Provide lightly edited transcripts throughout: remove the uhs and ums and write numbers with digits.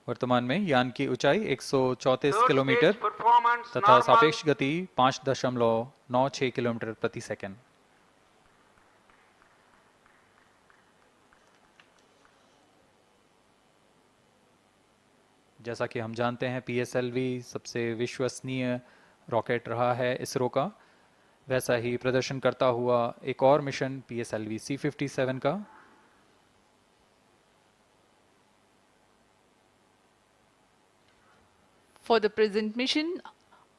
वर्तमान में यान की ऊंचाई 134 Third किलोमीटर stage performance तथा normal. सापेक्ष गति 5.96 किलोमीटर प्रति सेकंड। जैसा कि हम जानते हैं PSLV सबसे विश्वसनीय रॉकेट रहा है इसरो का, वैसा ही प्रदर्शन करता हुआ एक और मिशन PSLV C57 का। For the present mission,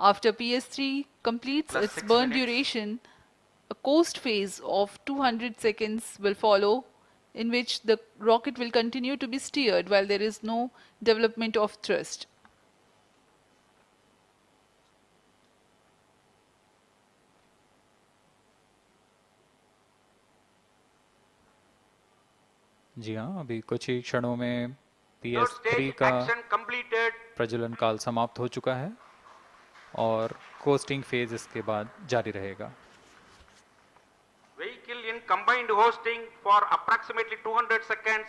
after PS3 completes Plus its 6 burn minutes. duration, a coast phase of 200 seconds will follow, in which the rocket will continue to be steered while there is no development of thrust. जी हाँ, अभी कुछ ही क्षणों में Third PS3 stage का action completed. प्रज्वलन काल समाप्त हो चुका है और कोस्टिंग फेज इसके बाद जारी रहेगा। Vehicle in combined hosting for approximately 200 seconds.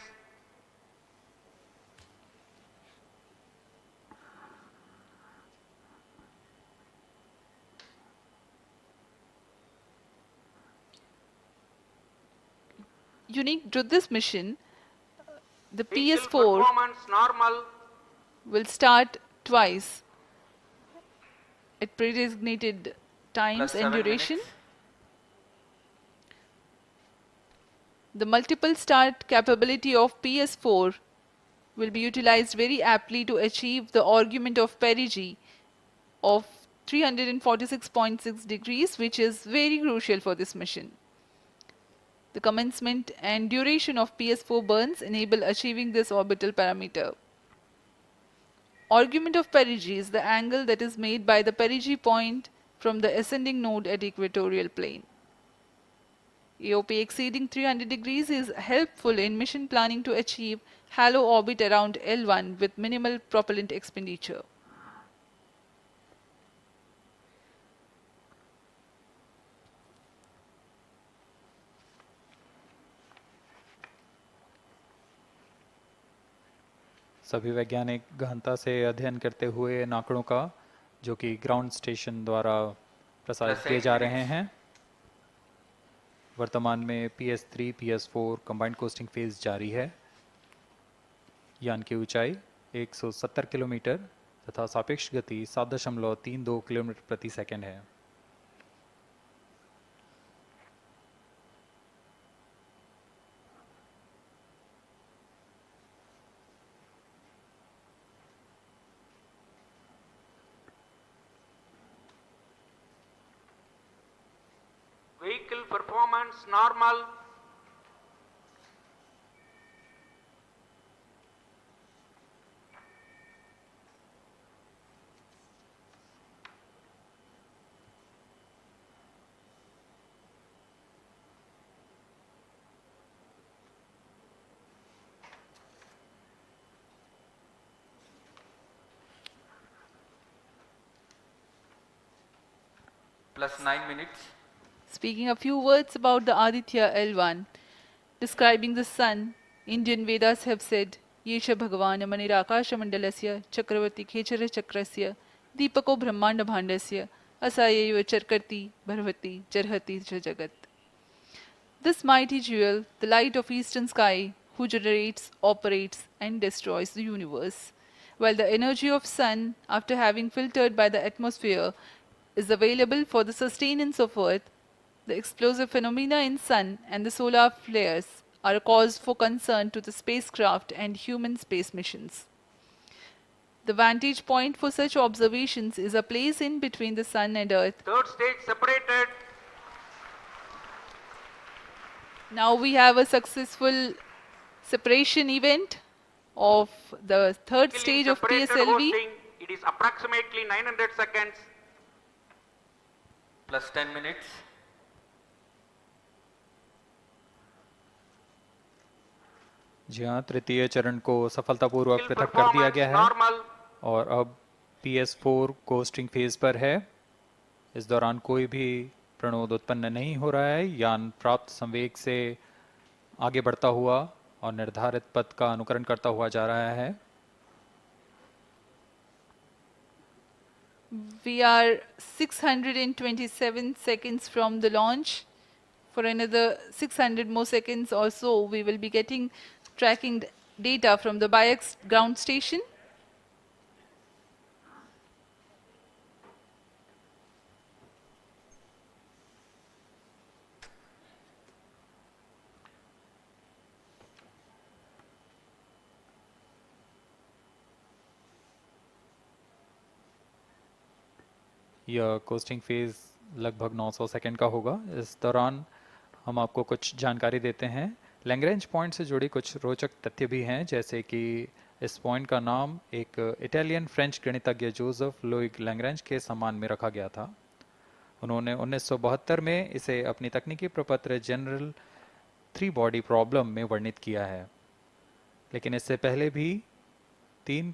Unique to this mission, the Vehicle PS4 performance normal. will start twice at pre-designated times Plus and 7 duration. minutes. The multiple start capability of PS4 will be utilized very aptly to achieve the argument of perigee of 346.6 degrees, which is very crucial for this mission. The commencement and duration of PS4 burns enable achieving this orbital parameter. Argument of perigee is the angle that is made by the perigee point from the ascending node at equatorial plane. AOP exceeding 300 degrees is helpful in mission planning to achieve halo orbit around L1 with minimal propellant expenditure. सभी वैज्ञानिक गहनता से अध्ययन करते हुए इन आंकड़ों का, जो कि ग्राउंड स्टेशन द्वारा प्रसारित Plus किए 8 जा minutes. रहे हैं। वर्तमान में PS3 PS4 combined costing phase जारी है। यान की ऊंचाई 170 किलोमीटर तथा सापेक्ष गति 7.32 किलोमीटर प्रति सेकंड है। Vehicle performance normal. Plus 9 minutes. Speaking a few words about the Aditya L1, describing the sun, Indian Vedas have said, Yesha Bhagavan Manirakasha Mandalasya Chakravarti Khechara Chakrasya Deepako Brahmanda Bhandasya Asayeva Charkarti Bharvati Jarhati Jagat. This mighty jewel, the light of eastern sky, who generates, operates, and destroys the universe, while the energy of sun, after having filtered by the atmosphere, is available for the sustenance of earth, the explosive phenomena in sun and the solar flares are a cause for concern to the spacecraft and human space missions. The vantage point for such observations is a place in between the sun and earth. Third stage separated. Now we have a successful separation event of the third Vehicle in stage of separated PSLV. hosting. It is approximately 900 seconds. Plus 10 minutes. जी हाँ, तृतीय चरण को सफलतापूर्वक Vehicle पृथक कर दिया performance गया है normal. और अब PS4 कोस्टिंग फेज पर है। इस दौरान कोई भी प्रणोद उत्पन्न नहीं हो रहा है। यान प्राप्त संवेग से आगे बढ़ता हुआ और निर्धारित पथ का अनुकरण करता हुआ जा रहा है। We are 627 seconds from the launch. For another 600 more seconds or so, we will be getting tracking data from the BIAX ground station. यह कोस्टिंग फेज लगभग 900 सेकंड का होगा। इस दौरान हम आपको कुछ जानकारी देते हैं। लैग्रेंज पॉइंट से जुड़ी कुछ रोचक तथ्य भी हैं, जैसे कि इस पॉइंट का नाम एक इटालियन फ्रेंच गणितज्ञ जोसेफ लुइग लैग्रेंज के सम्मान में रखा गया था। उन्होंने 1972 में इसे अपनी तकनीकी प्रपत्र जनरल 3 बॉडी प्रॉब्लम में वर्णित किया है, लेकिन इससे पहले भी 3